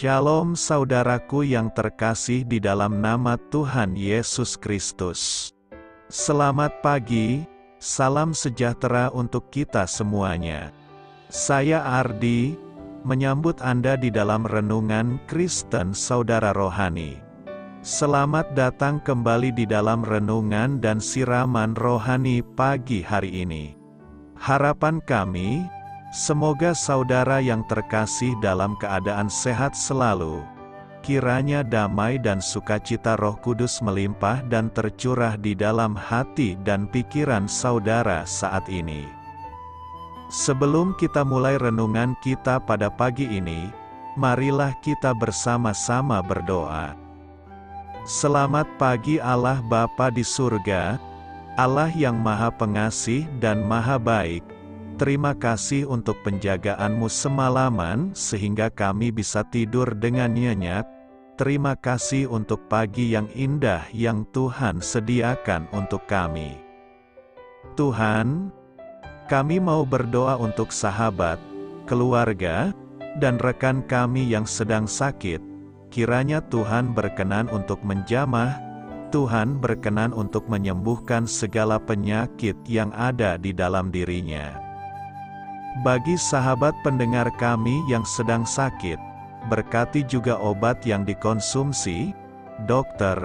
Shalom saudaraku yang terkasih di dalam nama Tuhan Yesus Kristus. Selamat pagi, salam sejahtera untuk kita semuanya. Saya Ardi, menyambut Anda di dalam renungan Kristen Saudara Rohani. Selamat datang kembali di dalam renungan dan siraman rohani pagi hari ini. Harapan kami, semoga saudara yang terkasih dalam keadaan sehat selalu. Kiranya damai dan sukacita Roh Kudus melimpah dan tercurah di dalam hati dan pikiran saudara saat ini. Sebelum kita mulai renungan kita pada pagi ini, marilah kita bersama-sama berdoa. Selamat pagi Allah Bapa di surga, Allah yang Maha Pengasih dan Maha Baik. Terima kasih untuk penjagaan-Mu semalaman sehingga kami bisa tidur dengan nyenyak. Terima kasih untuk pagi yang indah yang Tuhan sediakan untuk kami. Tuhan, kami mau berdoa untuk sahabat, keluarga, dan rekan kami yang sedang sakit. Kiranya Tuhan berkenan untuk menjamah, Tuhan berkenan untuk menyembuhkan segala penyakit yang ada di dalam dirinya. Bagi sahabat pendengar kami yang sedang sakit, berkati juga obat yang dikonsumsi, dokter,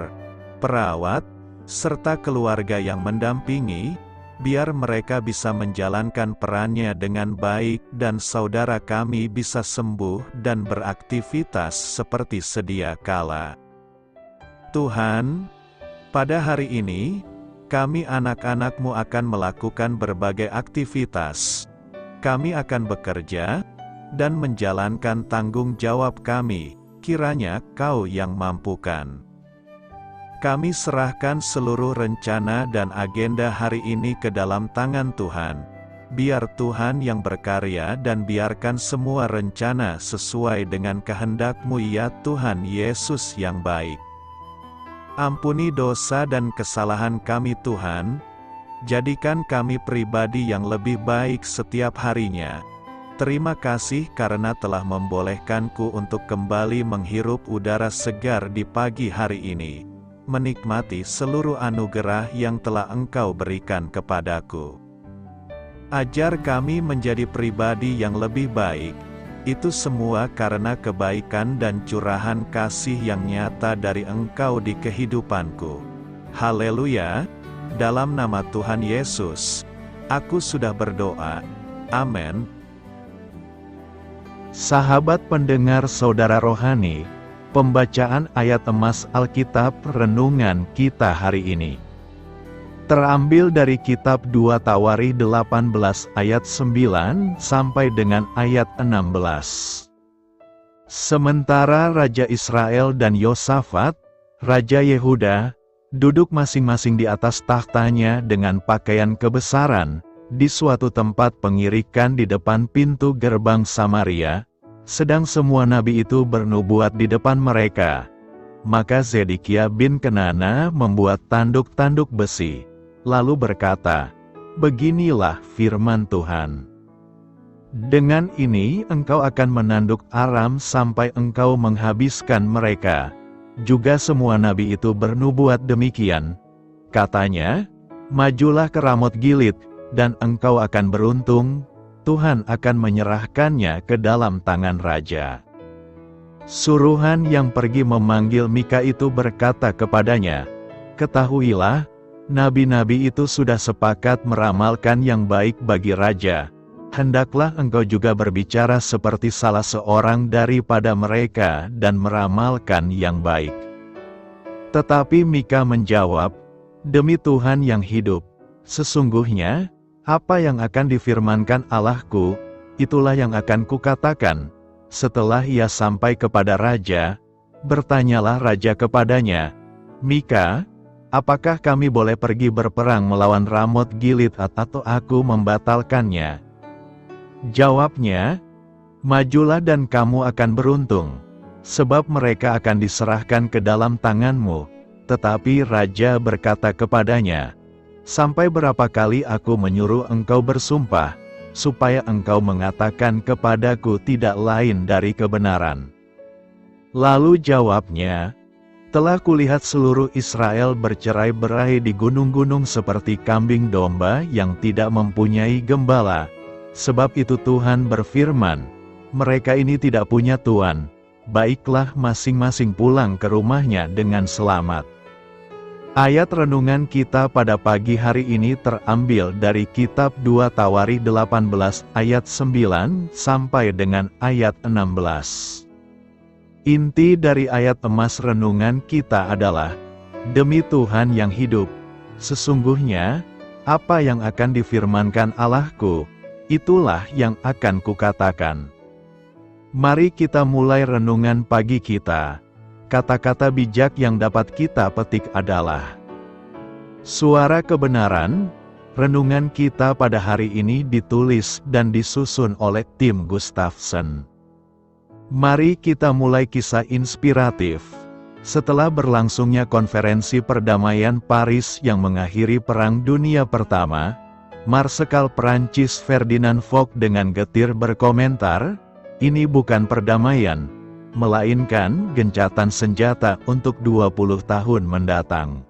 perawat, serta keluarga yang mendampingi, biar mereka bisa menjalankan perannya dengan baik dan saudara kami bisa sembuh dan beraktivitas seperti sedia kala. Tuhan, pada hari ini, kami anak-anak-Mu akan melakukan berbagai aktivitas. Kami akan bekerja dan menjalankan tanggung jawab kami, kiranya Kau yang mampukan. Kami serahkan seluruh rencana dan agenda hari ini ke dalam tangan Tuhan. Biar Tuhan yang berkarya dan biarkan semua rencana sesuai dengan kehendak-Mu ya Tuhan Yesus yang baik. Ampuni dosa dan kesalahan kami Tuhan, jadikan kami pribadi yang lebih baik setiap harinya. Terima kasih karena telah membolehkanku untuk kembali menghirup udara segar di pagi hari ini, menikmati seluruh anugerah yang telah Engkau berikan kepadaku. Ajar kami menjadi pribadi yang lebih baik, itu semua karena kebaikan dan curahan kasih yang nyata dari Engkau di kehidupanku. Haleluya! Dalam nama Tuhan Yesus, aku sudah berdoa. Amin. Sahabat pendengar saudara rohani, pembacaan ayat emas Alkitab renungan kita hari ini terambil dari kitab 2 Tawarikh 18 ayat 9 sampai dengan ayat 16. Sementara Raja Israel dan Yosafat, Raja Yehuda, duduk masing-masing di atas tahtanya dengan pakaian kebesaran, di suatu tempat pengirikan di depan pintu gerbang Samaria, sedang semua nabi itu bernubuat di depan mereka. Maka Zedekiah bin Kenana membuat tanduk-tanduk besi, lalu berkata, "Beginilah firman Tuhan. Dengan ini engkau akan menanduk Aram sampai engkau menghabiskan mereka." Juga semua nabi itu bernubuat demikian. Katanya, "Majulah ke Ramot Gilead, dan engkau akan beruntung, Tuhan akan menyerahkannya ke dalam tangan raja." Suruhan yang pergi memanggil Mika itu berkata kepadanya, "Ketahuilah, nabi-nabi itu sudah sepakat meramalkan yang baik bagi raja. Hendaklah engkau juga berbicara seperti salah seorang daripada mereka dan meramalkan yang baik." Tetapi Mika menjawab, "Demi Tuhan yang hidup, sesungguhnya, apa yang akan difirmankan Allahku, itulah yang akan kukatakan." Setelah ia sampai kepada raja, bertanyalah raja kepadanya, "Mika, apakah kami boleh pergi berperang melawan Ramot Gilead atau aku membatalkannya?" Jawabnya, "Majulah dan kamu akan beruntung, sebab mereka akan diserahkan ke dalam tanganmu." Tetapi raja berkata kepadanya, "Sampai berapa kali aku menyuruh engkau bersumpah, supaya engkau mengatakan kepadaku tidak lain dari kebenaran?" Lalu jawabnya, telah kulihat seluruh Israel bercerai-berai di gunung-gunung seperti kambing domba yang tidak mempunyai gembala. Sebab itu Tuhan berfirman, mereka ini tidak punya Tuan. Baiklah masing-masing pulang ke rumahnya dengan selamat. Ayat renungan kita pada pagi hari ini terambil dari kitab 2 Tawarikh 18 ayat 9 sampai dengan ayat 16. Inti dari ayat emas renungan kita adalah, demi Tuhan yang hidup, sesungguhnya, apa yang akan difirmankan Allahku, itulah yang akan kukatakan. Mari kita mulai renungan pagi kita. Kata-kata bijak yang dapat kita petik adalah Suara Kebenaran. Renungan kita pada hari ini ditulis dan disusun oleh tim Gustafsson. Mari kita mulai kisah inspiratif. Setelah berlangsungnya konferensi perdamaian Paris yang mengakhiri Perang Dunia Pertama, Marsekal Prancis Ferdinand Foch dengan getir berkomentar, ini bukan perdamaian, melainkan gencatan senjata untuk 20 tahun mendatang.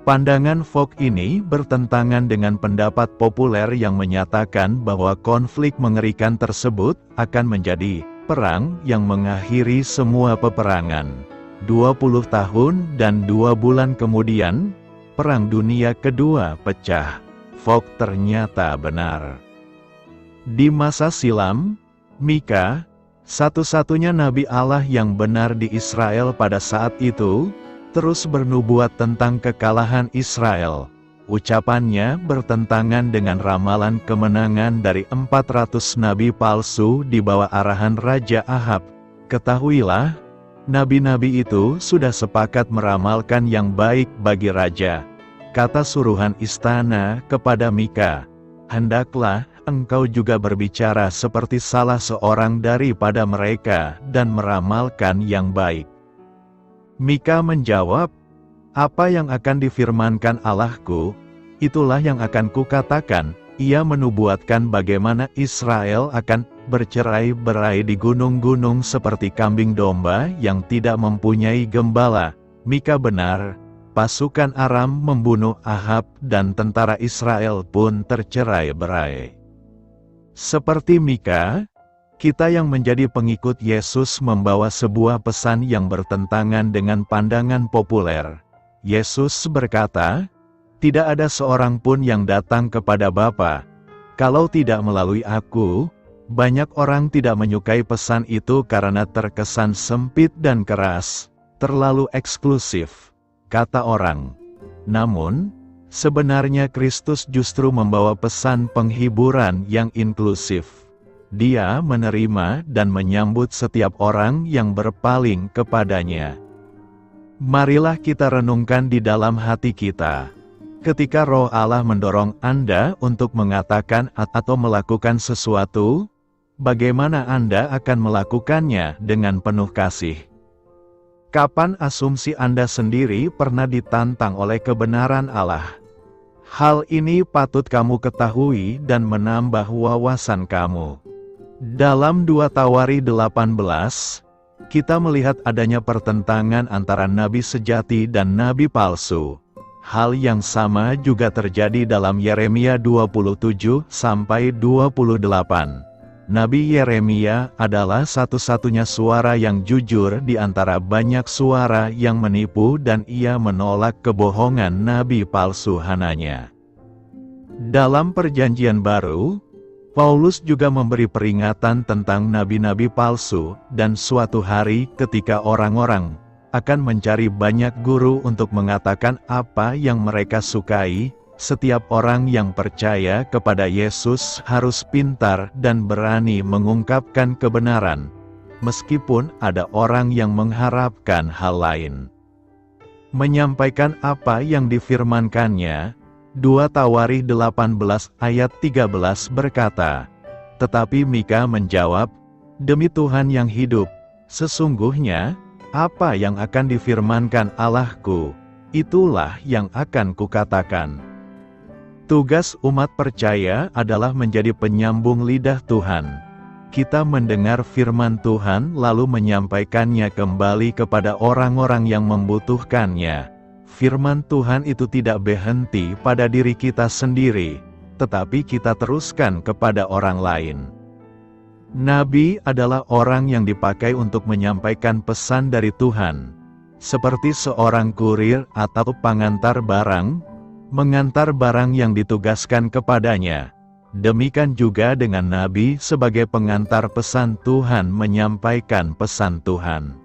Pandangan Foch ini bertentangan dengan pendapat populer yang menyatakan bahwa konflik mengerikan tersebut akan menjadi perang yang mengakhiri semua peperangan. 20 tahun dan 2 bulan kemudian, Perang Dunia Kedua pecah. Foch ternyata benar. Di masa silam, Mika, satu-satunya nabi Allah yang benar di Israel pada saat itu, terus bernubuat tentang kekalahan Israel. Ucapannya bertentangan dengan ramalan kemenangan dari 400 nabi palsu di bawah arahan Raja Ahab. Ketahuilah, nabi-nabi itu sudah sepakat meramalkan yang baik bagi raja. Kata suruhan istana kepada Mika, hendaklah engkau juga berbicara seperti salah seorang daripada mereka dan meramalkan yang baik. Mika menjawab, apa yang akan difirmankan Allahku, itulah yang akan kukatakan. Ia menubuatkan bagaimana Israel akan bercerai-berai di gunung-gunung seperti kambing domba yang tidak mempunyai gembala. Mika benar, pasukan Aram membunuh Ahab dan tentara Israel pun tercerai-berai. Seperti Mika, kita yang menjadi pengikut Yesus membawa sebuah pesan yang bertentangan dengan pandangan populer. Yesus berkata, tidak ada seorang pun yang datang kepada Bapa, kalau tidak melalui aku. Banyak orang tidak menyukai pesan itu karena terkesan sempit dan keras, terlalu eksklusif, kata orang. Namun, sebenarnya Kristus justru membawa pesan penghiburan yang inklusif. Dia menerima dan menyambut setiap orang yang berpaling kepadanya. Marilah kita renungkan di dalam hati kita. Ketika Roh Allah mendorong Anda untuk mengatakan atau melakukan sesuatu, bagaimana Anda akan melakukannya dengan penuh kasih? Kapan asumsi Anda sendiri pernah ditantang oleh kebenaran Allah? Hal ini patut kamu ketahui dan menambah wawasan kamu. Dalam 2 Tawarikh 18, kita melihat adanya pertentangan antara nabi sejati dan nabi palsu. Hal yang sama juga terjadi dalam Yeremia 27-28. Nabi Yeremia adalah satu-satunya suara yang jujur di antara banyak suara yang menipu dan ia menolak kebohongan nabi palsu Hananya. Dalam Perjanjian Baru, Paulus juga memberi peringatan tentang nabi-nabi palsu dan suatu hari ketika orang-orang akan mencari banyak guru untuk mengatakan apa yang mereka sukai. Setiap orang yang percaya kepada Yesus harus pintar dan berani mengungkapkan kebenaran, meskipun ada orang yang mengharapkan hal lain. Menyampaikan apa yang difirmankannya, 2 Tawarikh 18 ayat 13 berkata, tetapi Mika menjawab, demi Tuhan yang hidup, sesungguhnya, apa yang akan difirmankan Allahku, itulah yang akan kukatakan. Tugas umat percaya adalah menjadi penyambung lidah Tuhan. kita mendengar firman Tuhan lalu menyampaikannya kembali kepada orang-orang yang membutuhkannya. Firman Tuhan itu tidak berhenti pada diri kita sendiri, tetapi kita teruskan kepada orang lain. Nabi adalah orang yang dipakai untuk menyampaikan pesan dari Tuhan, seperti seorang kurir atau pengantar barang, mengantar barang yang ditugaskan kepadanya. Demikian juga dengan Nabi sebagai pengantar pesan Tuhan menyampaikan pesan Tuhan.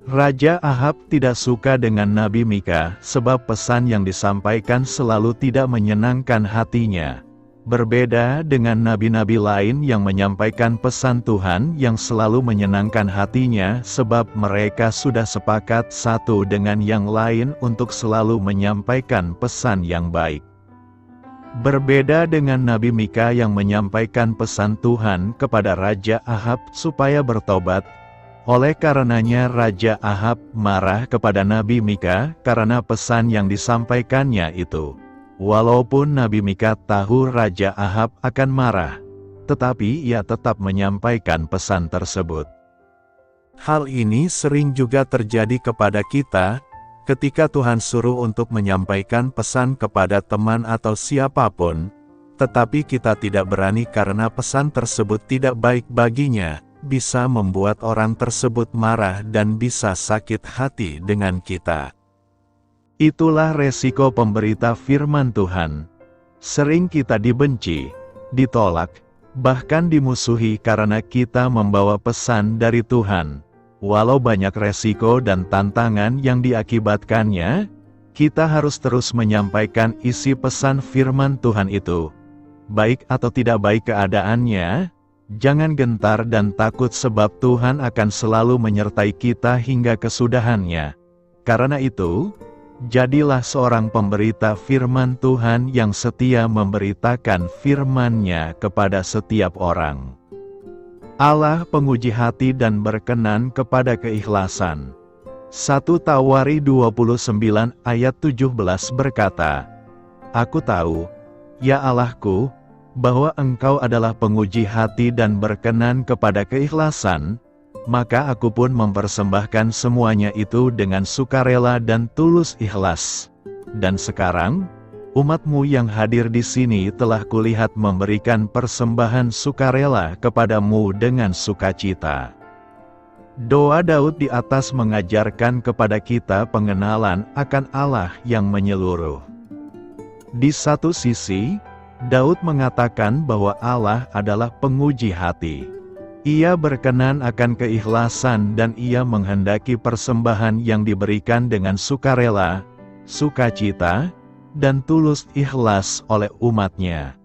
Raja Ahab tidak suka dengan Nabi Mika sebab pesan yang disampaikan selalu tidak menyenangkan hatinya. Berbeda dengan nabi-nabi lain yang menyampaikan pesan Tuhan yang selalu menyenangkan hatinya sebab mereka sudah sepakat satu dengan yang lain untuk selalu menyampaikan pesan yang baik. Berbeda dengan Nabi Mika yang menyampaikan pesan Tuhan kepada Raja Ahab supaya bertobat. Oleh karenanya Raja Ahab marah kepada Nabi Mika karena pesan yang disampaikannya itu. Walaupun Nabi Mika tahu Raja Ahab akan marah, tetapi ia tetap menyampaikan pesan tersebut. Hal ini sering juga terjadi kepada kita, ketika Tuhan suruh untuk menyampaikan pesan kepada teman atau siapapun, tetapi kita tidak berani karena pesan tersebut tidak baik baginya, bisa membuat orang tersebut marah dan bisa sakit hati dengan kita. Itulah resiko pemberita firman Tuhan. Sering kita dibenci, ditolak, bahkan dimusuhi karena kita membawa pesan dari Tuhan. Walau banyak resiko dan tantangan yang diakibatkannya, kita harus terus menyampaikan isi pesan firman Tuhan itu. Baik atau tidak baik keadaannya, jangan gentar dan takut sebab Tuhan akan selalu menyertai kita hingga kesudahannya. Karena itu, jadilah seorang pemberita firman Tuhan yang setia memberitakan firman-Nya kepada setiap orang. Allah penguji hati dan berkenan kepada keikhlasan. 1 Tawari 29 ayat 17 berkata, Aku tahu, ya Allahku, bahwa Engkau adalah penguji hati dan berkenan kepada keikhlasan, maka aku pun mempersembahkan semuanya itu dengan sukarela dan tulus ikhlas. Dan sekarang, umat-Mu yang hadir di sini telah kulihat memberikan persembahan sukarela kepadamu dengan sukacita. Doa Daud di atas mengajarkan kepada kita pengenalan akan Allah yang menyeluruh. Di satu sisi, Daud mengatakan bahwa Allah adalah penguji hati. Ia berkenan akan keikhlasan dan ia menghendaki persembahan yang diberikan dengan sukarela, sukacita, dan tulus ikhlas oleh umat-Nya.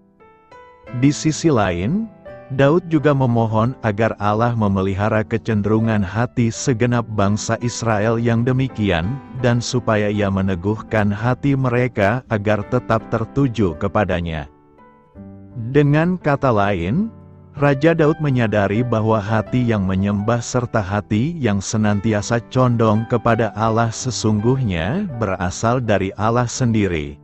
Di sisi lain, Daud juga memohon agar Allah memelihara kecenderungan hati segenap bangsa Israel yang demikian, dan supaya Ia meneguhkan hati mereka agar tetap tertuju kepadanya. Dengan kata lain, Raja Daud menyadari bahwa hati yang menyembah serta hati yang senantiasa condong kepada Allah sesungguhnya berasal dari Allah sendiri.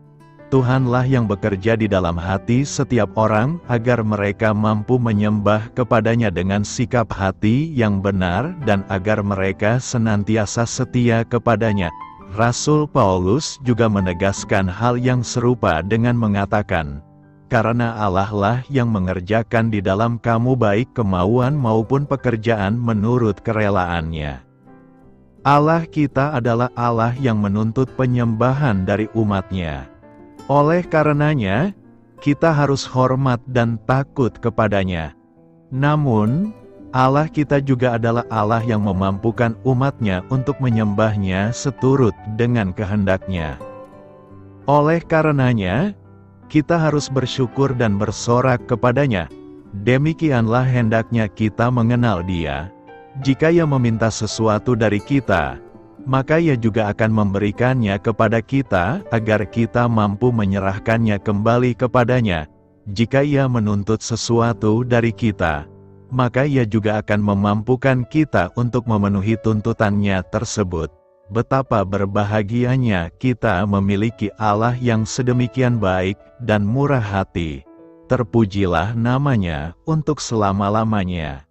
Tuhanlah yang bekerja di dalam hati setiap orang agar mereka mampu menyembah kepadanya dengan sikap hati yang benar dan agar mereka senantiasa setia kepadanya. Rasul Paulus juga menegaskan hal yang serupa dengan mengatakan, karena Allah lah yang mengerjakan di dalam kamu baik kemauan maupun pekerjaan menurut kerelaannya. Allah kita adalah Allah yang menuntut penyembahan dari umat-Nya. Oleh karenanya, kita harus hormat dan takut kepadanya. Namun, Allah kita juga adalah Allah yang memampukan umat-Nya untuk menyembah-Nya seturut dengan kehendak-Nya. Oleh karenanya, kita harus bersyukur dan bersorak kepadanya. Demikianlah hendaknya kita mengenal Dia. Jika Ia meminta sesuatu dari kita, maka Ia juga akan memberikannya kepada kita, agar kita mampu menyerahkannya kembali kepadanya. Jika Ia menuntut sesuatu dari kita, maka Ia juga akan memampukan kita untuk memenuhi tuntutannya tersebut. Betapa berbahagianya kita memiliki Allah yang sedemikian baik dan murah hati. terpujilah namanya untuk selama-lamanya.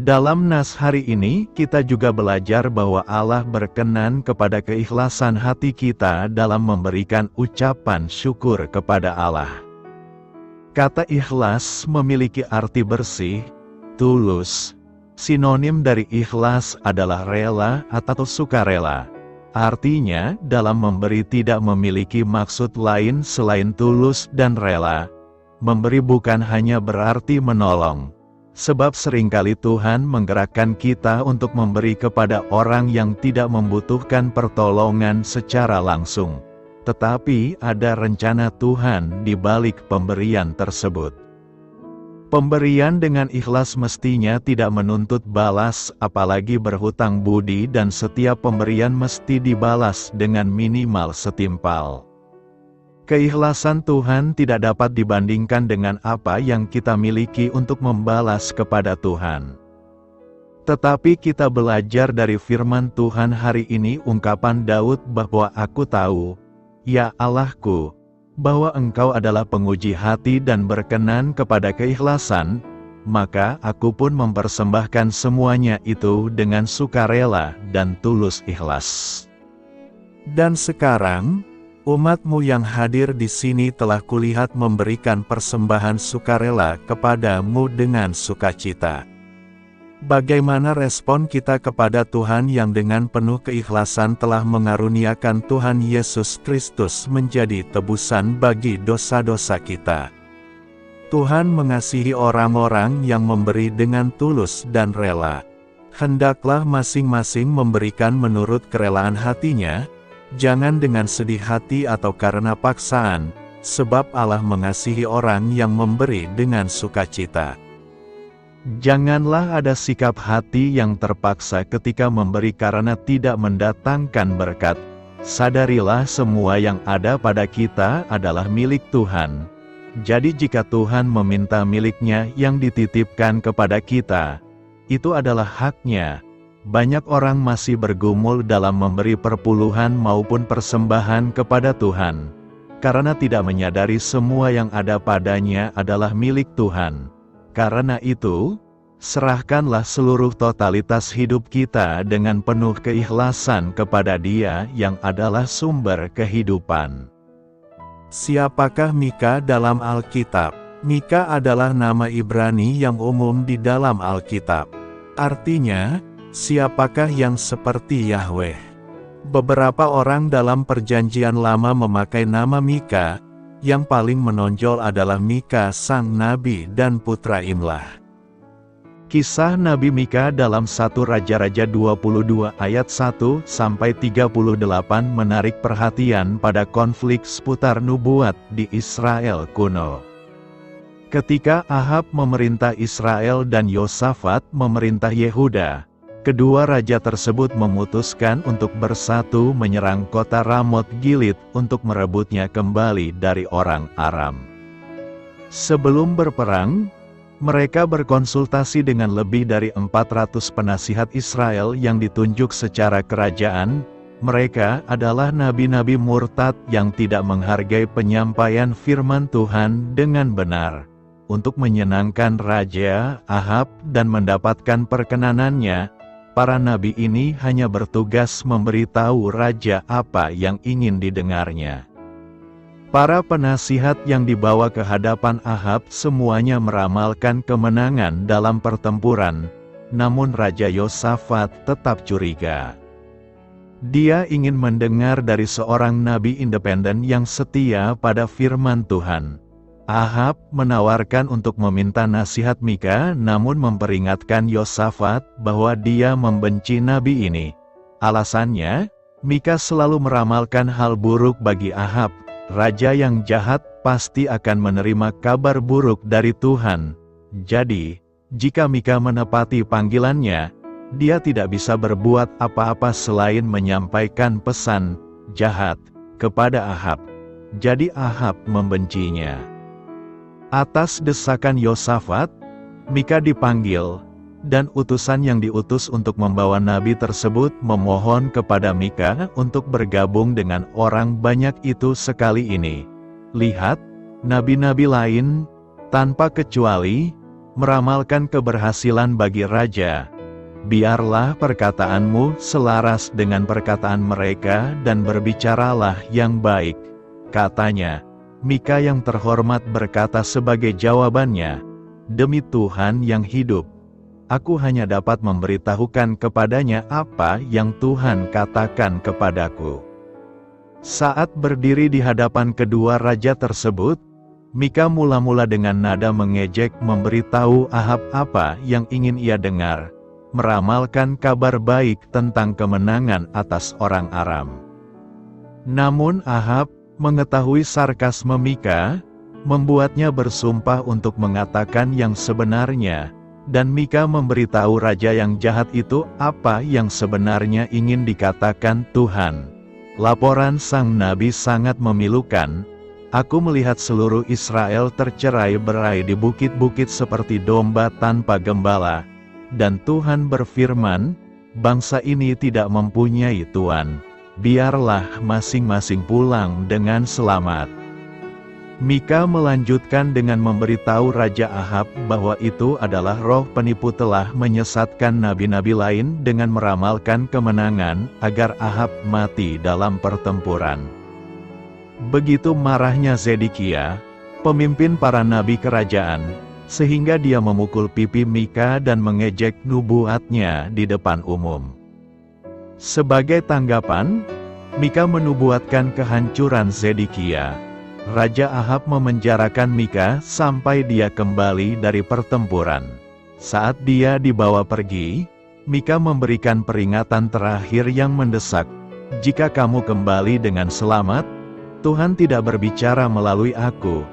Dalam nas hari ini, kita juga belajar bahwa Allah berkenan kepada keikhlasan hati kita dalam memberikan ucapan syukur kepada Allah. Kata ikhlas memiliki arti bersih, tulus. Sinonim dari ikhlas adalah rela atau sukarela. Artinya, dalam memberi tidak memiliki maksud lain selain tulus dan rela. Memberi bukan hanya berarti menolong. Sebab seringkali Tuhan menggerakkan kita untuk memberi kepada orang yang tidak membutuhkan pertolongan secara langsung. Tetapi ada rencana Tuhan di balik pemberian tersebut. Pemberian dengan ikhlas mestinya tidak menuntut balas, apalagi berhutang budi, dan setiap pemberian mesti dibalas dengan minimal setimpal. Keikhlasan Tuhan tidak dapat dibandingkan dengan apa yang kita miliki untuk membalas kepada Tuhan. Tetapi kita belajar dari firman Tuhan hari ini ungkapan Daud bahwa aku tahu, ya Allahku, bahwa Engkau adalah penguji hati dan berkenan kepada keikhlasan, maka aku pun mempersembahkan semuanya itu dengan sukarela dan tulus ikhlas. Dan sekarang, umat-Mu yang hadir di sini telah kulihat memberikan persembahan sukarela kepada-Mu dengan sukacita. Bagaimana respon kita kepada Tuhan yang dengan penuh keikhlasan telah mengaruniakan Tuhan Yesus Kristus menjadi tebusan bagi dosa-dosa kita? Tuhan mengasihi orang-orang yang memberi dengan tulus dan rela. Hendaklah masing-masing memberikan menurut kerelaan hatinya, jangan dengan sedih hati atau karena paksaan, sebab Allah mengasihi orang yang memberi dengan sukacita. Janganlah ada sikap hati yang terpaksa ketika memberi karena tidak mendatangkan berkat. Sadarilah semua yang ada pada kita adalah milik Tuhan. Jadi jika Tuhan meminta miliknya yang dititipkan kepada kita, itu adalah haknya. Banyak orang masih bergumul dalam memberi perpuluhan maupun persembahan kepada Tuhan, karena tidak menyadari semua yang ada padanya adalah milik Tuhan. Karena itu, serahkanlah seluruh totalitas hidup kita dengan penuh keikhlasan kepada Dia yang adalah sumber kehidupan. Siapakah Mika dalam Alkitab? Mika adalah nama Ibrani yang umum di dalam Alkitab. Artinya, siapakah yang seperti Yahweh? Beberapa orang dalam Perjanjian Lama memakai nama Mika. Yang paling menonjol adalah Mika sang nabi dan putra Imlah. Kisah Nabi Mika dalam 1 Raja-Raja 22 ayat 1-38 menarik perhatian pada konflik seputar nubuat di Israel kuno. Ketika Ahab memerintah Israel dan Yosafat memerintah Yehuda, kedua raja tersebut memutuskan untuk bersatu menyerang kota Ramot Gilead untuk merebutnya kembali dari orang Aram. Sebelum berperang, mereka berkonsultasi dengan lebih dari 400 penasihat Israel yang ditunjuk secara kerajaan. Mereka adalah nabi-nabi murtad yang tidak menghargai penyampaian firman Tuhan dengan benar. Untuk menyenangkan Raja Ahab dan mendapatkan perkenanannya, para nabi ini hanya bertugas memberitahu raja apa yang ingin didengarnya. Para penasihat yang dibawa ke hadapan Ahab semuanya meramalkan kemenangan dalam pertempuran, namun Raja Yosafat tetap curiga. Dia ingin mendengar dari seorang nabi independen yang setia pada firman Tuhan. Ahab menawarkan untuk meminta nasihat Mika, namun memperingatkan Yosafat bahwa dia membenci nabi ini. Alasannya, Mika selalu meramalkan hal buruk bagi Ahab. Raja yang jahat pasti akan menerima kabar buruk dari Tuhan. Jadi, jika Mika menepati panggilannya, dia tidak bisa berbuat apa-apa selain menyampaikan pesan jahat kepada Ahab. Jadi Ahab membencinya. Atas desakan Yosafat, Mika dipanggil, dan utusan yang diutus untuk membawa nabi tersebut memohon kepada Mika untuk bergabung dengan orang banyak itu sekali ini. Lihat, Nabi-nabi lain, tanpa kecuali, meramalkan keberhasilan bagi raja. Biarlah perkataanmu selaras dengan perkataan mereka dan berbicaralah yang baik. Katanya, Mika yang terhormat berkata sebagai jawabannya, demi Tuhan yang hidup, aku hanya dapat memberitahukan kepadanya apa yang Tuhan katakan kepadaku. Saat berdiri di hadapan kedua raja tersebut, Mika mula-mula dengan nada mengejek memberitahu Ahab apa yang ingin ia dengar, meramalkan kabar baik tentang kemenangan atas orang Aram. Namun Ahab mengetahui sarkasme Mika, membuatnya bersumpah untuk mengatakan yang sebenarnya, dan Mika memberitahu raja yang jahat itu apa yang sebenarnya ingin dikatakan Tuhan. Laporan sang nabi sangat memilukan. Aku melihat seluruh Israel tercerai-berai di bukit-bukit seperti domba tanpa gembala. Dan Tuhan berfirman, bangsa ini tidak mempunyai tuan. Biarlah masing-masing pulang dengan selamat. Mika melanjutkan dengan memberitahu Raja Ahab bahwa itu adalah roh penipu telah menyesatkan nabi-nabi lain dengan meramalkan kemenangan agar Ahab mati dalam pertempuran. Begitu marahnya Zedekia, pemimpin para nabi kerajaan, sehingga dia memukul pipi Mika dan mengejek nubuatnya di depan umum. Sebagai tanggapan, Mika menubuatkan kehancuran Zedekia. Raja Ahab memenjarakan Mika sampai dia kembali dari pertempuran. Saat dia dibawa pergi, Mika memberikan peringatan terakhir yang mendesak, jika kamu kembali dengan selamat, Tuhan tidak berbicara melalui aku.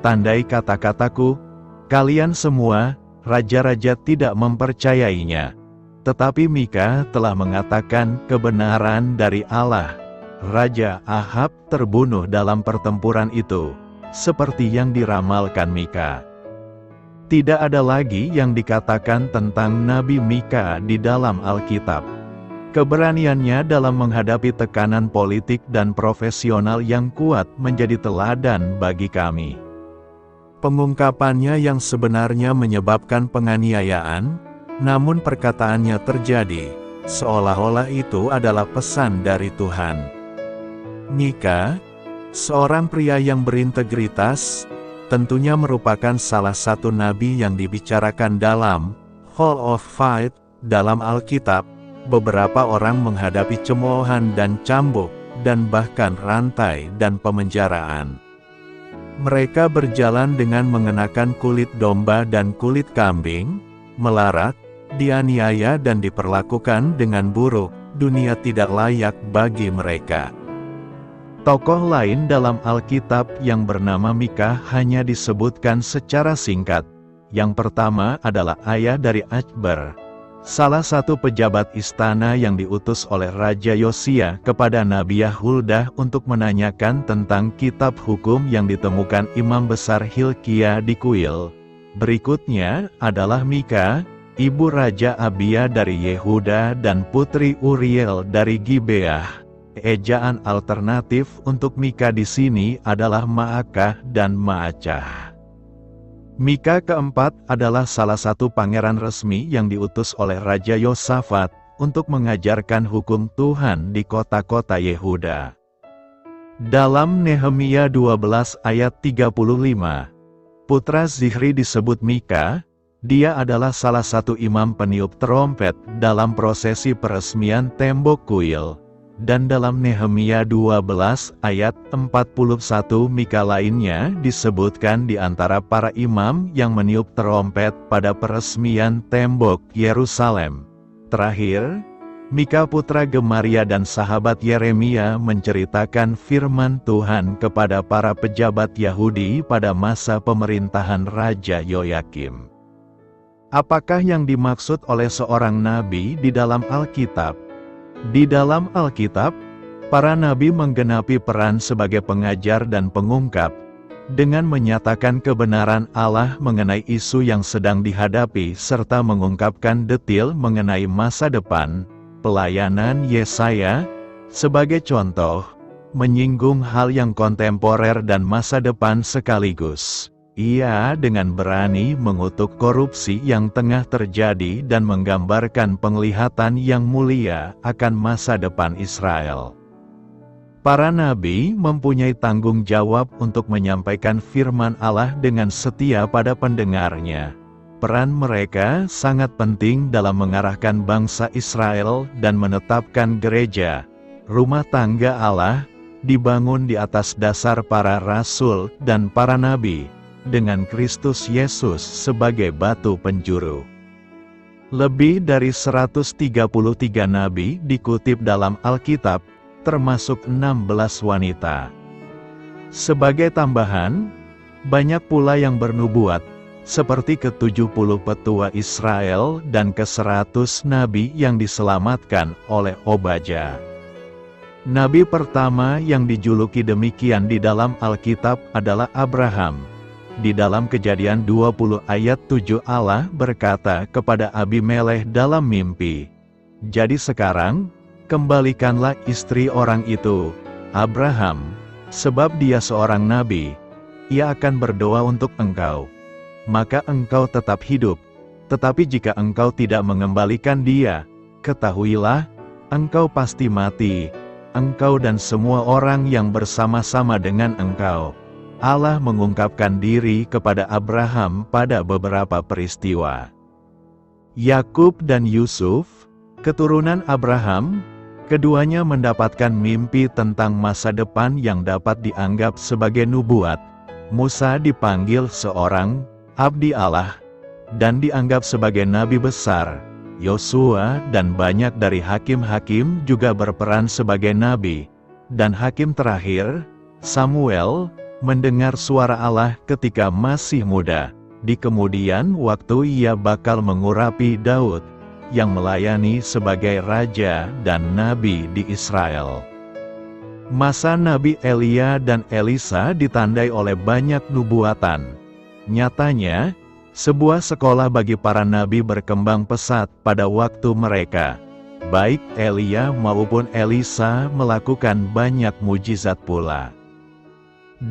Tandai kata-kataku, kalian semua, raja-raja tidak mempercayainya. Tetapi Mika telah mengatakan kebenaran dari Allah. Raja Ahab terbunuh dalam pertempuran itu, seperti yang diramalkan Mika. Tidak ada lagi yang dikatakan tentang Nabi Mika di dalam Alkitab. Keberaniannya dalam menghadapi tekanan politik dan profesional yang kuat menjadi teladan bagi kami. Pengungkapannya yang sebenarnya menyebabkan penganiayaan, namun perkataannya terjadi, seolah-olah itu adalah pesan dari Tuhan. Mika, seorang pria yang berintegritas, tentunya merupakan salah satu nabi yang dibicarakan dalam Hall of Fame dalam Alkitab. Beberapa orang menghadapi cemoohan dan cambuk, dan bahkan rantai dan pemenjaraan. Mereka berjalan dengan mengenakan kulit domba dan kulit kambing, melarat, dianiaya dan diperlakukan dengan buruk. Dunia tidak layak bagi mereka. Tokoh lain dalam Alkitab yang bernama Mika hanya disebutkan secara singkat. Yang pertama adalah ayah dari Achber, salah satu pejabat istana yang diutus oleh Raja Yosia kepada Nabi Yahuda untuk menanyakan tentang kitab hukum yang ditemukan Imam Besar Hilkia di kuil. Berikutnya adalah Mika, ibu Raja Abia dari Yehuda dan putri Uriel dari Gibeah. Ejaan alternatif untuk Mika di sini adalah Maakah dan Maacah. Mika keempat adalah salah satu pangeran resmi yang diutus oleh Raja Yosafat untuk mengajarkan hukum Tuhan di kota-kota Yehuda. Dalam Nehemia 12 ayat 35, putra Zihri disebut Mika. Dia adalah salah satu imam peniup terompet dalam prosesi peresmian tembok kuil. Dan dalam Nehemia 12 ayat 41 Mika lainnya disebutkan di antara para imam yang meniup terompet pada peresmian tembok Yerusalem. Terakhir, Mika putra Gemaria dan sahabat Yeremia menceritakan firman Tuhan kepada para pejabat Yahudi pada masa pemerintahan Raja Yoyakim. Apakah yang dimaksud oleh seorang nabi di dalam Alkitab? Di dalam Alkitab, para nabi menggenapi peran sebagai pengajar dan pengungkap, dengan menyatakan kebenaran Allah mengenai isu yang sedang dihadapi serta mengungkapkan detail mengenai masa depan. Pelayanan Yesaya, sebagai contoh, menyinggung hal yang kontemporer dan masa depan sekaligus. Ia dengan berani mengutuk korupsi yang tengah terjadi dan menggambarkan penglihatan yang mulia akan masa depan Israel. Para nabi mempunyai tanggung jawab untuk menyampaikan firman Allah dengan setia pada pendengarnya. Peran mereka sangat penting dalam mengarahkan bangsa Israel dan menetapkan gereja, rumah tangga Allah, dibangun di atas dasar para rasul dan para nabi, dengan Kristus Yesus sebagai batu penjuru. Lebih dari 133 nabi dikutip dalam Alkitab, termasuk 16 wanita. Sebagai tambahan, banyak pula yang bernubuat, seperti ke-70 petua Israel dan ke-100 nabi yang diselamatkan oleh Obadya. Nabi pertama yang dijuluki demikian di dalam Alkitab adalah Abraham. Di dalam Kejadian 20 ayat 7 Allah berkata kepada Abimelekh dalam mimpi, "Jadi sekarang, kembalikanlah istri orang itu, Abraham, sebab dia seorang nabi, ia akan berdoa untuk engkau. Maka engkau tetap hidup, tetapi jika engkau tidak mengembalikan dia, ketahuilah, engkau pasti mati, engkau dan semua orang yang bersama-sama dengan engkau." Allah mengungkapkan diri kepada Abraham pada beberapa peristiwa. Yakub dan Yusuf, keturunan Abraham, keduanya mendapatkan mimpi tentang masa depan yang dapat dianggap sebagai nubuat. Musa dipanggil seorang abdi Allah, dan dianggap sebagai nabi besar. Yosua dan banyak dari hakim-hakim juga berperan sebagai nabi. Dan hakim terakhir, Samuel, mendengar suara Allah ketika masih muda. Di kemudian waktu ia bakal mengurapi Daud, yang melayani sebagai raja dan nabi di Israel. Masa Nabi Elia dan Elisa ditandai oleh banyak nubuatan. Nyatanya, sebuah sekolah bagi para nabi berkembang pesat pada waktu mereka. Baik Elia maupun Elisa melakukan banyak mujizat pula.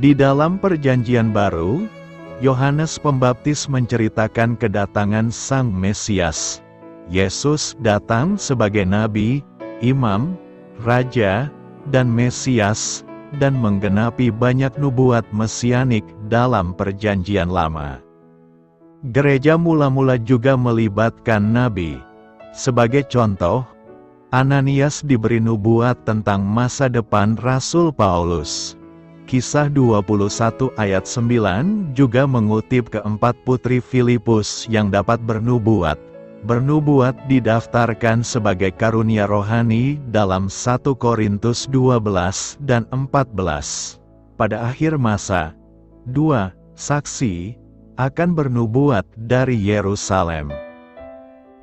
Di dalam Perjanjian Baru, Yohanes Pembaptis menceritakan kedatangan Sang Mesias. Yesus datang sebagai nabi, imam, raja, dan Mesias, dan menggenapi banyak nubuat mesianik dalam Perjanjian Lama. Gereja mula-mula juga melibatkan nabi. Sebagai contoh, Ananias diberi nubuat tentang masa depan Rasul Paulus. Kisah 21 ayat 9 juga mengutip keempat putri Filipus yang dapat bernubuat. Bernubuat didaftarkan sebagai karunia rohani dalam 1 Korintus 12 dan 14. Pada akhir masa, 2 saksi akan bernubuat dari Yerusalem.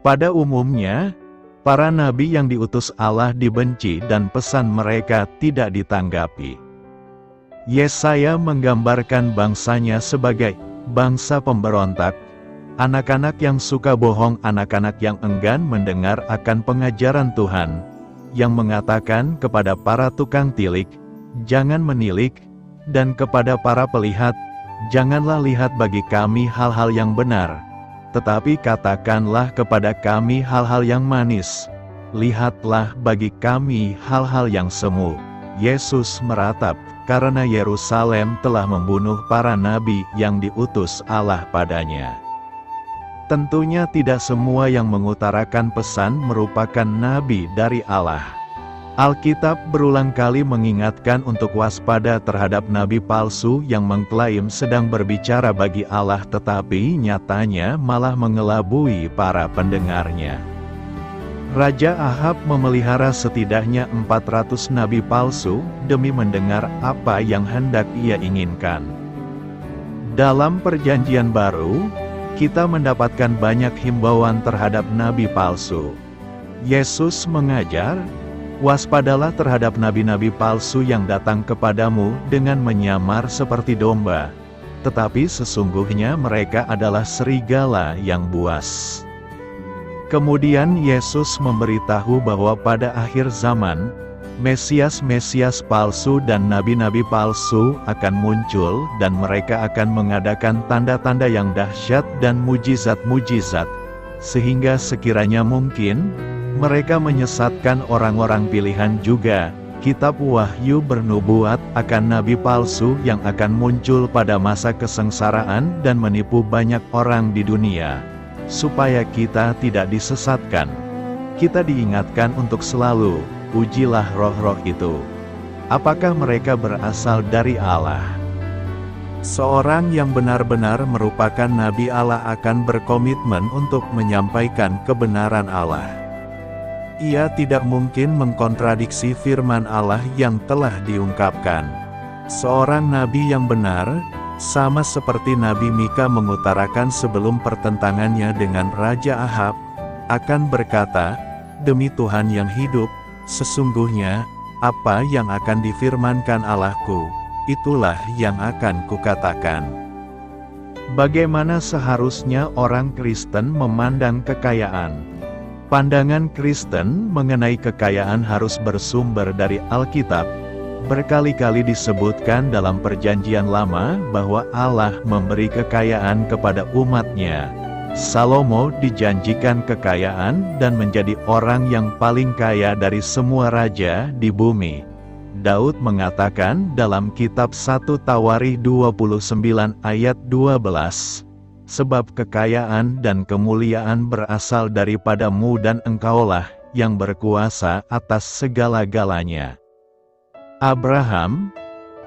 Pada umumnya, para nabi yang diutus Allah dibenci dan pesan mereka tidak ditanggapi. Yesaya menggambarkan bangsanya sebagai bangsa pemberontak, anak-anak yang suka bohong, anak-anak yang enggan mendengar akan pengajaran Tuhan, yang mengatakan kepada para tukang tilik, "Jangan menilik," dan kepada para pelihat, "Janganlah lihat bagi kami hal-hal yang benar, tetapi katakanlah kepada kami hal-hal yang manis. Lihatlah bagi kami hal-hal yang semu." Yesus meratap, karena Yerusalem telah membunuh para nabi yang diutus Allah padanya. Tentunya tidak semua yang mengutarakan pesan merupakan nabi dari Allah. Alkitab berulang kali mengingatkan untuk waspada terhadap nabi palsu yang mengklaim sedang berbicara bagi Allah tetapi nyatanya malah mengelabui para pendengarnya. Raja Ahab memelihara setidaknya 400 nabi palsu demi mendengar apa yang hendak ia inginkan. Dalam Perjanjian Baru, kita mendapatkan banyak himbauan terhadap nabi palsu. Yesus mengajar, "Waspadalah terhadap nabi-nabi palsu yang datang kepadamu dengan menyamar seperti domba, tetapi sesungguhnya mereka adalah serigala yang buas." Kemudian Yesus memberitahu bahwa pada akhir zaman, Mesias-mesias palsu dan nabi-nabi palsu akan muncul dan mereka akan mengadakan tanda-tanda yang dahsyat dan mujizat-mujizat, sehingga sekiranya mungkin, mereka menyesatkan orang-orang pilihan juga. Kitab Wahyu bernubuat akan nabi palsu yang akan muncul pada masa kesengsaraan dan menipu banyak orang di dunia. Supaya kita tidak disesatkan, kita diingatkan untuk selalu, ujilah roh-roh itu. Apakah mereka berasal dari Allah? Seorang yang benar-benar merupakan nabi Allah akan berkomitmen untuk menyampaikan kebenaran Allah. Ia tidak mungkin mengkontradiksi firman Allah yang telah diungkapkan. Seorang nabi yang benar, sama seperti Nabi Mika mengutarakan sebelum pertentangannya dengan Raja Ahab, akan berkata, "Demi Tuhan yang hidup, sesungguhnya, apa yang akan difirmankan Allahku, itulah yang akan kukatakan." Bagaimana seharusnya orang Kristen memandang kekayaan? Pandangan Kristen mengenai kekayaan harus bersumber dari Alkitab. Berkali-kali disebutkan dalam Perjanjian Lama bahwa Allah memberi kekayaan kepada umat-Nya. Salomo dijanjikan kekayaan dan menjadi orang yang paling kaya dari semua raja di bumi. Daud mengatakan dalam kitab 1 Tawarikh 29 ayat 12, "Sebab kekayaan dan kemuliaan berasal daripadamu dan engkaulah yang berkuasa atas segala-galanya." Abraham,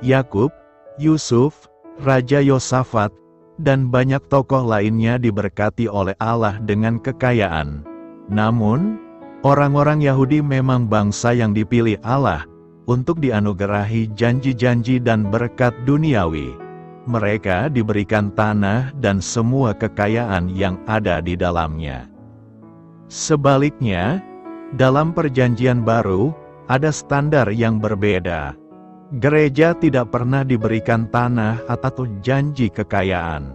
Yakub, Yusuf, Raja Yosafat, dan banyak tokoh lainnya diberkati oleh Allah dengan kekayaan. Namun, orang-orang Yahudi memang bangsa yang dipilih Allah untuk dianugerahi janji-janji dan berkat duniawi. Mereka diberikan tanah dan semua kekayaan yang ada di dalamnya. Sebaliknya, dalam Perjanjian Baru, ada standar yang berbeda. Gereja tidak pernah diberikan tanah atau janji kekayaan.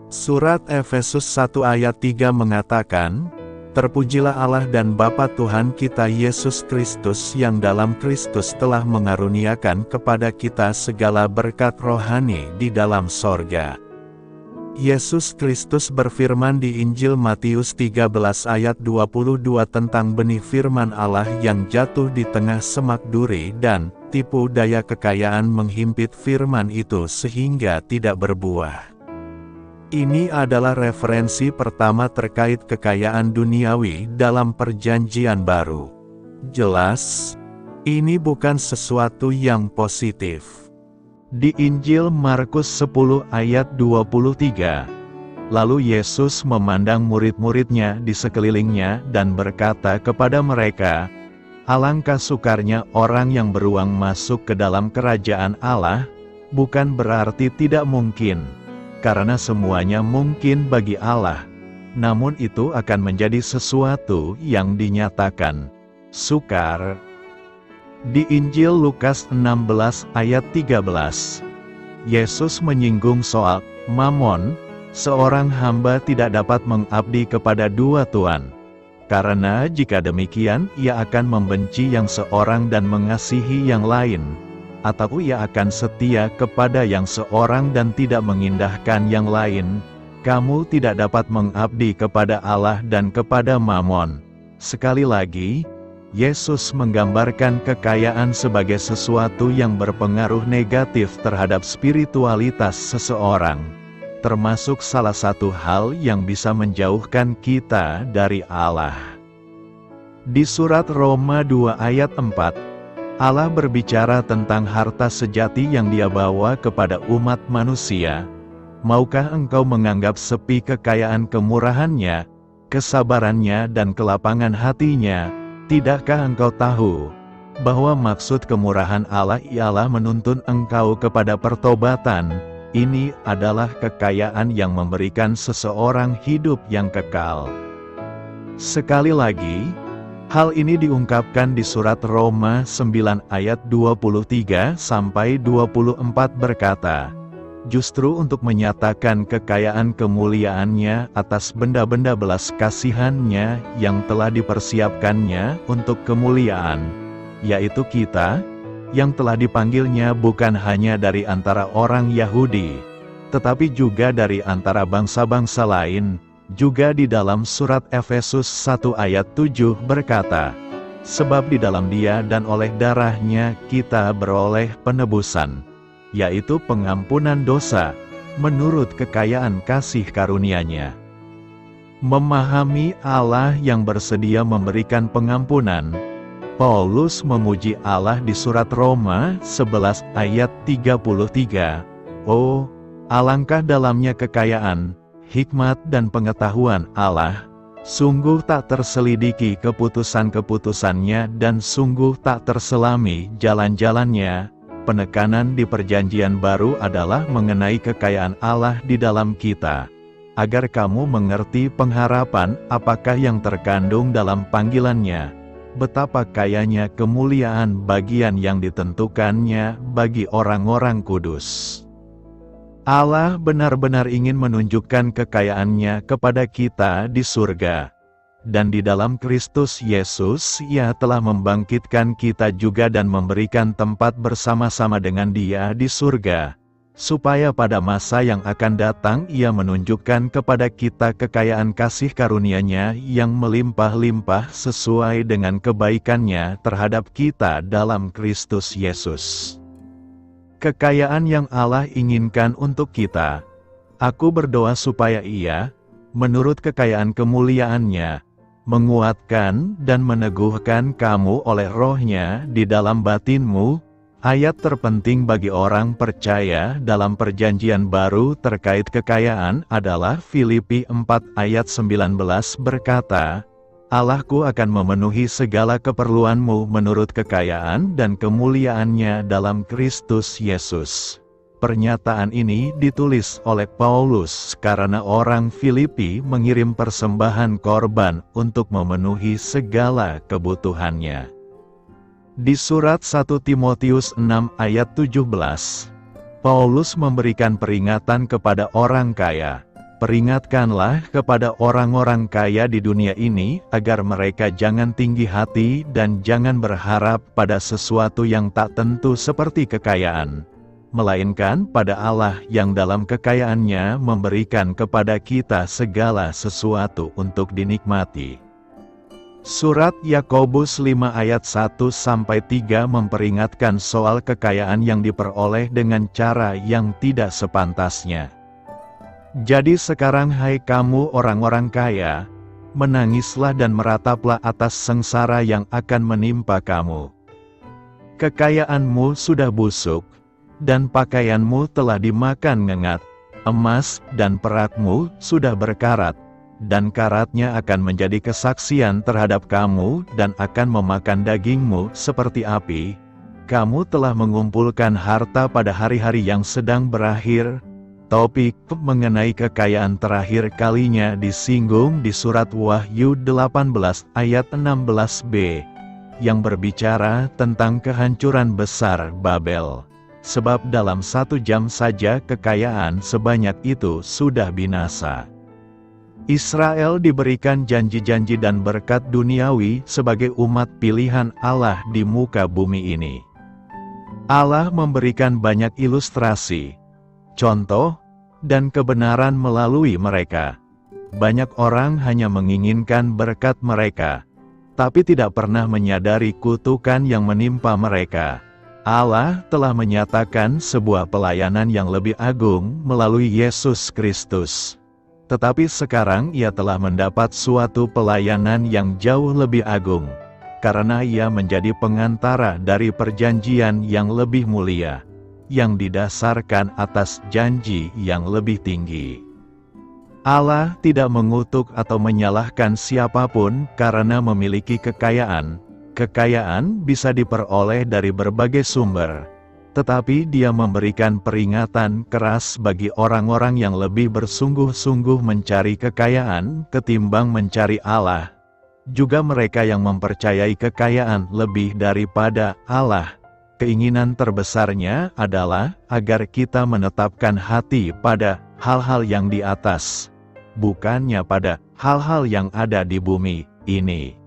Surat Efesus 1 ayat 3 mengatakan, "Terpujilah Allah dan Bapa Tuhan kita Yesus Kristus yang dalam Kristus telah mengaruniakan kepada kita segala berkat rohani di dalam sorga." Yesus Kristus berfirman di Injil Matius 13 ayat 22 tentang benih firman Allah yang jatuh di tengah semak duri dan tipu daya kekayaan menghimpit firman itu sehingga tidak berbuah. Ini adalah referensi pertama terkait kekayaan duniawi dalam Perjanjian Baru. Jelas, ini bukan sesuatu yang positif. Di Injil Markus 10 ayat 23, lalu Yesus memandang murid-muridnya di sekelilingnya dan berkata kepada mereka, "Alangkah sukarnya orang yang beruang masuk ke dalam kerajaan Allah, bukan berarti tidak mungkin, karena semuanya mungkin bagi Allah, namun itu akan menjadi sesuatu yang dinyatakan sukar." Di Injil Lukas 16 ayat 13, Yesus menyinggung soal mamon. Seorang hamba tidak dapat mengabdi kepada dua tuan, karena jika demikian ia akan membenci yang seorang dan mengasihi yang lain, atau ia akan setia kepada yang seorang dan tidak mengindahkan yang lain. Kamu tidak dapat mengabdi kepada Allah dan kepada mamon. Sekali lagi, Yesus menggambarkan kekayaan sebagai sesuatu yang berpengaruh negatif terhadap spiritualitas seseorang, termasuk salah satu hal yang bisa menjauhkan kita dari Allah. Di surat Roma 2 ayat 4, Allah berbicara tentang harta sejati yang Dia bawa kepada umat manusia. Maukah engkau menganggap sepi kekayaan kemurahannya, kesabarannya dan kelapangan hatinya? Tidakkah engkau tahu bahwa maksud kemurahan Allah ialah menuntun engkau kepada pertobatan? Ini adalah kekayaan yang memberikan seseorang hidup yang kekal. Sekali lagi, hal ini diungkapkan di surat Roma 9 ayat 23-24 berkata, "Justru untuk menyatakan kekayaan kemuliaannya atas benda-benda belas kasihannya yang telah dipersiapkannya untuk kemuliaan, yaitu kita, yang telah dipanggilnya bukan hanya dari antara orang Yahudi, tetapi juga dari antara bangsa-bangsa lain, juga di dalam surat Efesus 1 ayat 7 berkata, sebab di dalam Dia dan oleh darahnya kita beroleh penebusan, yaitu pengampunan dosa, menurut kekayaan kasih karunia-Nya. Memahami Allah yang bersedia memberikan pengampunan, Paulus memuji Allah di surat Roma 11 ayat 33. Oh, alangkah dalamnya kekayaan, hikmat dan pengetahuan Allah, sungguh tak terselidiki keputusan-keputusannya dan sungguh tak terselami jalan-jalannya. Penekanan di perjanjian baru adalah mengenai kekayaan Allah di dalam kita, agar kamu mengerti pengharapan apakah yang terkandung dalam panggilannya. Betapa kayanya kemuliaan bagian yang ditentukannya bagi orang-orang kudus. Allah benar-benar ingin menunjukkan kekayaannya kepada kita di surga. Dan di dalam Kristus Yesus, Ia telah membangkitkan kita juga dan memberikan tempat bersama-sama dengan Dia di surga, supaya pada masa yang akan datang Ia menunjukkan kepada kita kekayaan kasih karunia-Nya yang melimpah-limpah sesuai dengan kebaikan-Nya terhadap kita dalam Kristus Yesus. Kekayaan yang Allah inginkan untuk kita. Aku berdoa supaya Ia, menurut kekayaan kemuliaan-Nya, menguatkan dan meneguhkan kamu oleh Roh-Nya di dalam batinmu. Ayat terpenting bagi orang percaya dalam perjanjian baru terkait kekayaan adalah Filipi 4 ayat 19 berkata, Allahku akan memenuhi segala keperluanmu menurut kekayaan dan kemuliaan-Nya dalam Kristus Yesus. Pernyataan ini ditulis oleh Paulus karena orang Filipi mengirim persembahan korban untuk memenuhi segala kebutuhannya. Di surat 1 Timotius 6 ayat 17, Paulus memberikan peringatan kepada orang kaya. Peringatkanlah kepada orang-orang kaya di dunia ini agar mereka jangan tinggi hati dan jangan berharap pada sesuatu yang tak tentu seperti kekayaan, melainkan pada Allah yang dalam kekayaannya memberikan kepada kita segala sesuatu untuk dinikmati. Surat Yakobus 5 ayat 1-3 memperingatkan soal kekayaan yang diperoleh dengan cara yang tidak sepantasnya. Jadi sekarang hai kamu orang-orang kaya, menangislah dan merataplah atas sengsara yang akan menimpa kamu. Kekayaanmu sudah busuk, dan pakaianmu telah dimakan ngengat, emas dan perakmu sudah berkarat, dan karatnya akan menjadi kesaksian terhadap kamu dan akan memakan dagingmu seperti api. Kamu telah mengumpulkan harta pada hari-hari yang sedang berakhir. Topik mengenai kekayaan terakhir kalinya disinggung di surat Wahyu 18 ayat 16b, yang berbicara tentang kehancuran besar Babel. Sebab dalam 1 jam saja kekayaan sebanyak itu sudah binasa. Israel diberikan janji-janji dan berkat duniawi sebagai umat pilihan Allah di muka bumi ini. Allah memberikan banyak ilustrasi, contoh, dan kebenaran melalui mereka. Banyak orang hanya menginginkan berkat mereka, tapi tidak pernah menyadari kutukan yang menimpa mereka. Allah telah menyatakan sebuah pelayanan yang lebih agung melalui Yesus Kristus. Tetapi sekarang Ia telah mendapat suatu pelayanan yang jauh lebih agung, karena Ia menjadi pengantara dari perjanjian yang lebih mulia, yang didasarkan atas janji yang lebih tinggi. Allah tidak mengutuk atau menyalahkan siapapun karena memiliki kekayaan. Kekayaan bisa diperoleh dari berbagai sumber, tetapi Dia memberikan peringatan keras bagi orang-orang yang lebih bersungguh-sungguh mencari kekayaan ketimbang mencari Allah. Juga mereka yang mempercayai kekayaan lebih daripada Allah. Keinginan terbesarnya adalah agar kita menetapkan hati pada hal-hal yang di atas, bukannya pada hal-hal yang ada di bumi ini.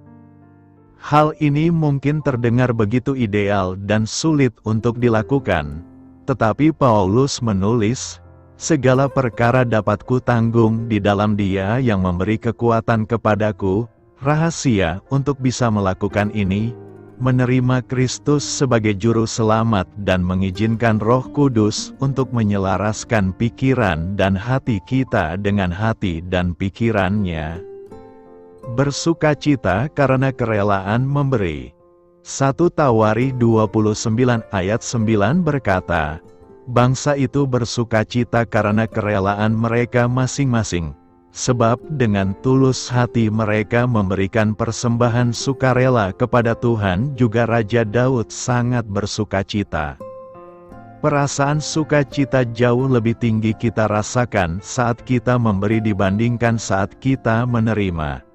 Hal ini mungkin terdengar begitu ideal dan sulit untuk dilakukan, tetapi Paulus menulis, "Segala perkara dapat kutanggung di dalam Dia yang memberi kekuatan kepadaku." Rahasia untuk bisa melakukan ini, menerima Kristus sebagai juru selamat dan mengizinkan Roh Kudus untuk menyelaraskan pikiran dan hati kita dengan hati dan pikirannya. Bersukacita karena kerelaan memberi. 1 Tawarikh 29 ayat 9 berkata, "Bangsa itu bersukacita karena kerelaan mereka masing-masing. Sebab dengan tulus hati mereka memberikan persembahan sukarela kepada Tuhan, juga Raja Daud sangat bersukacita." Perasaan sukacita jauh lebih tinggi kita rasakan saat kita memberi dibandingkan saat kita menerima.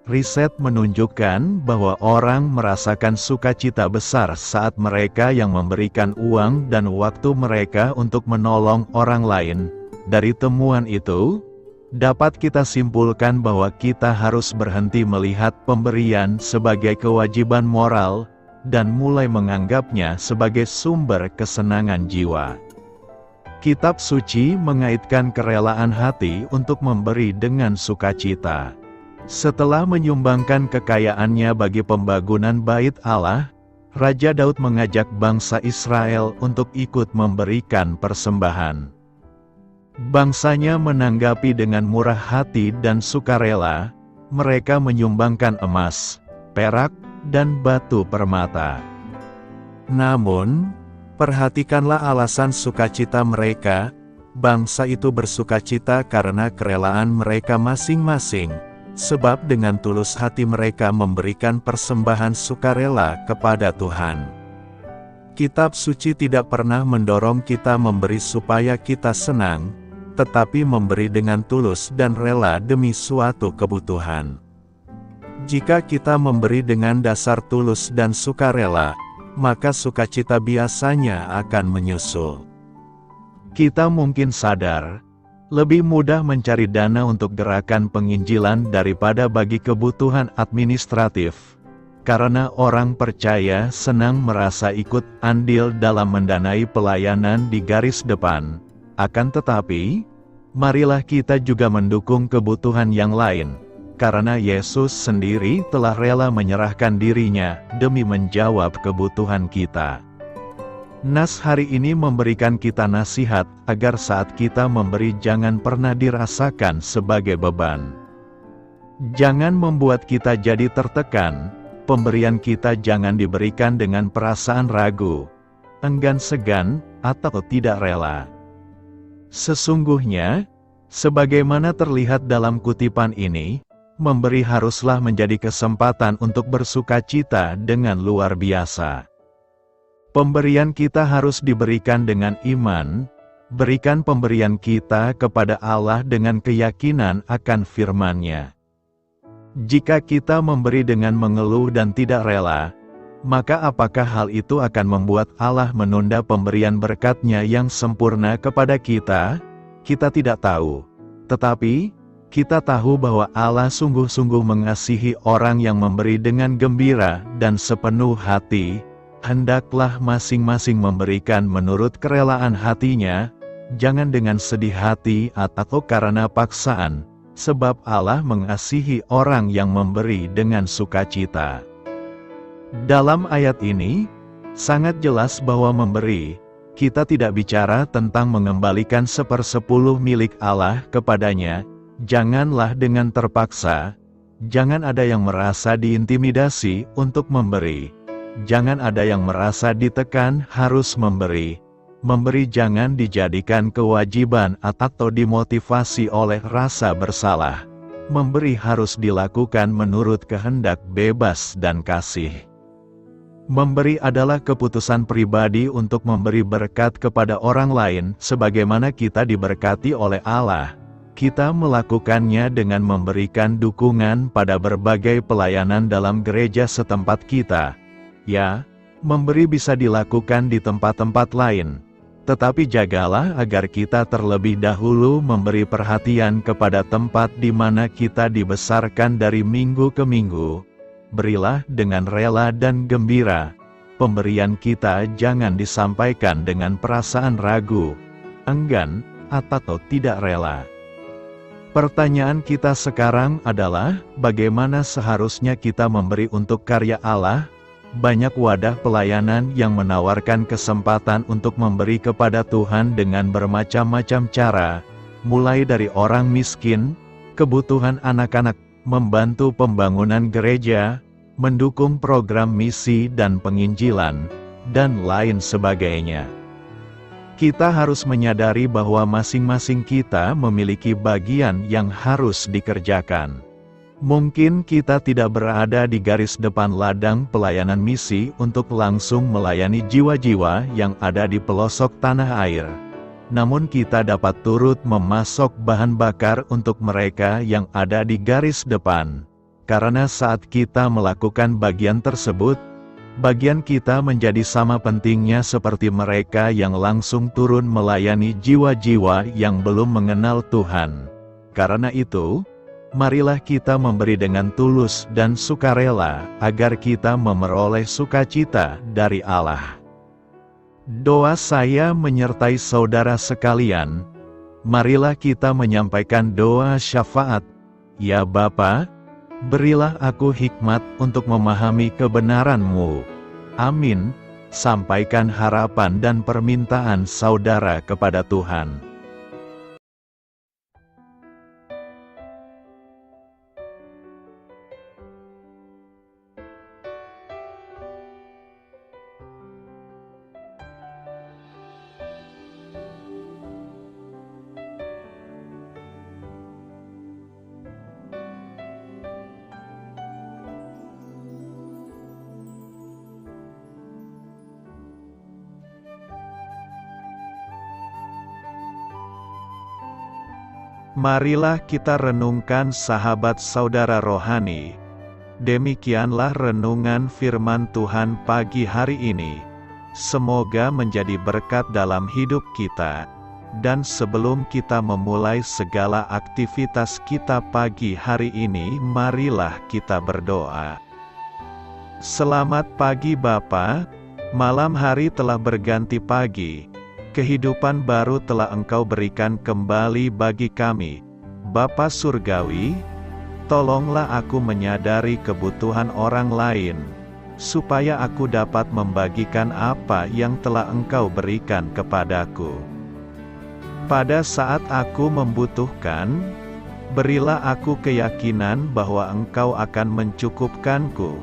Riset menunjukkan bahwa orang merasakan sukacita besar saat mereka yang memberikan uang dan waktu mereka untuk menolong orang lain. Dari temuan itu, dapat kita simpulkan bahwa kita harus berhenti melihat pemberian sebagai kewajiban moral, dan mulai menganggapnya sebagai sumber kesenangan jiwa. Kitab suci mengaitkan kerelaan hati untuk memberi dengan sukacita. Setelah menyumbangkan kekayaannya bagi pembangunan Bait Allah, Raja Daud mengajak bangsa Israel untuk ikut memberikan persembahan. Bangsanya menanggapi dengan murah hati dan sukarela. Mereka menyumbangkan emas, perak, dan batu permata. Namun, perhatikanlah alasan sukacita mereka. Bangsa itu bersukacita karena kerelaan mereka masing-masing, sebab dengan tulus hati mereka memberikan persembahan sukarela kepada Tuhan. Kitab suci tidak pernah mendorong kita memberi supaya kita senang, tetapi memberi dengan tulus dan rela demi suatu kebutuhan. Jika kita memberi dengan dasar tulus dan sukarela, maka sukacita biasanya akan menyusul. Kita mungkin sadar, lebih mudah mencari dana untuk gerakan penginjilan daripada bagi kebutuhan administratif, karena orang percaya senang merasa ikut andil dalam mendanai pelayanan di garis depan. Akan tetapi, marilah kita juga mendukung kebutuhan yang lain, karena Yesus sendiri telah rela menyerahkan dirinya demi menjawab kebutuhan kita. Nas hari ini memberikan kita nasihat agar saat kita memberi jangan pernah dirasakan sebagai beban. Jangan membuat kita jadi tertekan. Pemberian kita jangan diberikan dengan perasaan ragu, enggan segan, atau tidak rela. Sesungguhnya, sebagaimana terlihat dalam kutipan ini, memberi haruslah menjadi kesempatan untuk bersukacita dengan luar biasa. Pemberian kita harus diberikan dengan iman. Berikan pemberian kita kepada Allah dengan keyakinan akan firman-Nya. Jika kita memberi dengan mengeluh dan tidak rela, maka apakah hal itu akan membuat Allah menunda pemberian berkat-Nya yang sempurna kepada kita? Kita tidak tahu. Tetapi, kita tahu bahwa Allah sungguh-sungguh mengasihi orang yang memberi dengan gembira dan sepenuh hati. Hendaklah masing-masing memberikan menurut kerelaan hatinya, jangan dengan sedih hati atau karena paksaan, sebab Allah mengasihi orang yang memberi dengan sukacita. Dalam ayat ini, sangat jelas bahwa memberi, kita tidak bicara tentang mengembalikan 1/10 milik Allah kepadanya. Janganlah dengan terpaksa, jangan ada yang merasa diintimidasi untuk memberi. Jangan ada yang merasa ditekan harus memberi. Memberi jangan dijadikan kewajiban atau dimotivasi oleh rasa bersalah. Memberi harus dilakukan menurut kehendak bebas dan kasih. Memberi adalah keputusan pribadi untuk memberi berkat kepada orang lain, sebagaimana kita diberkati oleh Allah. Kita melakukannya dengan memberikan dukungan pada berbagai pelayanan dalam gereja setempat kita. Ya, memberi bisa dilakukan di tempat-tempat lain. Tetapi jagalah agar kita terlebih dahulu memberi perhatian kepada tempat di mana kita dibesarkan dari minggu ke minggu. berilah dengan rela dan gembira. Pemberian kita jangan disampaikan dengan perasaan ragu, enggan, atau tidak rela. Pertanyaan kita sekarang adalah, bagaimana seharusnya kita memberi untuk karya Allah? Banyak wadah pelayanan yang menawarkan kesempatan untuk memberi kepada Tuhan dengan bermacam-macam cara, mulai dari orang miskin, kebutuhan anak-anak, membantu pembangunan gereja, mendukung program misi dan penginjilan, dan lain sebagainya. Kita harus menyadari bahwa masing-masing kita memiliki bagian yang harus dikerjakan. Mungkin kita tidak berada di garis depan ladang pelayanan misi untuk langsung melayani jiwa-jiwa yang ada di pelosok tanah air. Namun kita dapat turut memasok bahan bakar untuk mereka yang ada di garis depan. Karena saat kita melakukan bagian tersebut, bagian kita menjadi sama pentingnya seperti mereka yang langsung turun melayani jiwa-jiwa yang belum mengenal Tuhan. Karena itu, marilah kita memberi dengan tulus dan sukarela, agar kita memperoleh sukacita dari Allah. Doa saya menyertai saudara sekalian. Marilah kita menyampaikan doa syafaat. Ya Bapa, berilah aku hikmat untuk memahami kebenaran-Mu. Amin. Sampaikan harapan dan permintaan saudara kepada Tuhan. Marilah kita renungkan sahabat saudara rohani. Demikianlah renungan firman Tuhan pagi hari ini. Semoga menjadi berkat dalam hidup kita. Dan sebelum kita memulai segala aktivitas kita pagi hari ini, marilah kita berdoa. Selamat pagi Bapa, malam hari telah berganti pagi. Kehidupan baru telah Engkau berikan kembali bagi kami. Bapa Surgawi, tolonglah aku menyadari kebutuhan orang lain, supaya aku dapat membagikan apa yang telah Engkau berikan kepadaku. Pada saat aku membutuhkan, berilah aku keyakinan bahwa Engkau akan mencukupkanku,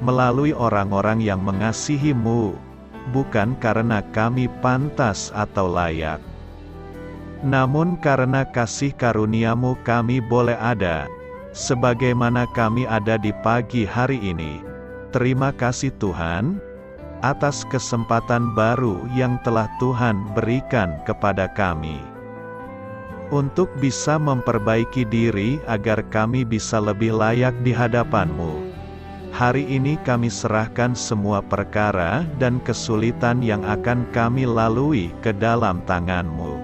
melalui orang-orang yang mengasihi-Mu, bukan karena kami pantas atau layak, namun karena kasih karunia-Mu kami boleh ada, sebagaimana kami ada di pagi hari ini. Terima kasih Tuhan, atas kesempatan baru yang telah Tuhan berikan kepada kami, untuk bisa memperbaiki diri agar kami bisa lebih layak di hadapan-Mu. Hari ini kami serahkan semua perkara dan kesulitan yang akan kami lalui ke dalam tangan-Mu.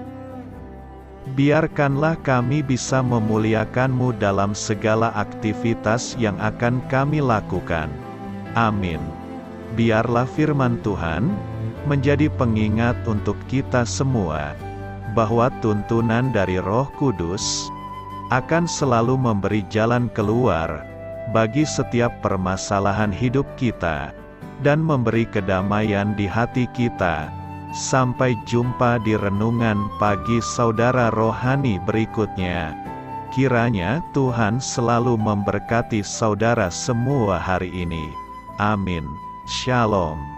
Biarkanlah kami bisa memuliakan-Mu dalam segala aktivitas yang akan kami lakukan. Amin. Biarlah firman Tuhan menjadi pengingat untuk kita semua, bahwa tuntunan dari Roh Kudus akan selalu memberi jalan keluar bagi setiap permasalahan hidup kita, dan memberi kedamaian di hati kita. Sampai jumpa di renungan pagi saudara rohani berikutnya. Kiranya Tuhan selalu memberkati saudara semua hari ini. Amin. Shalom.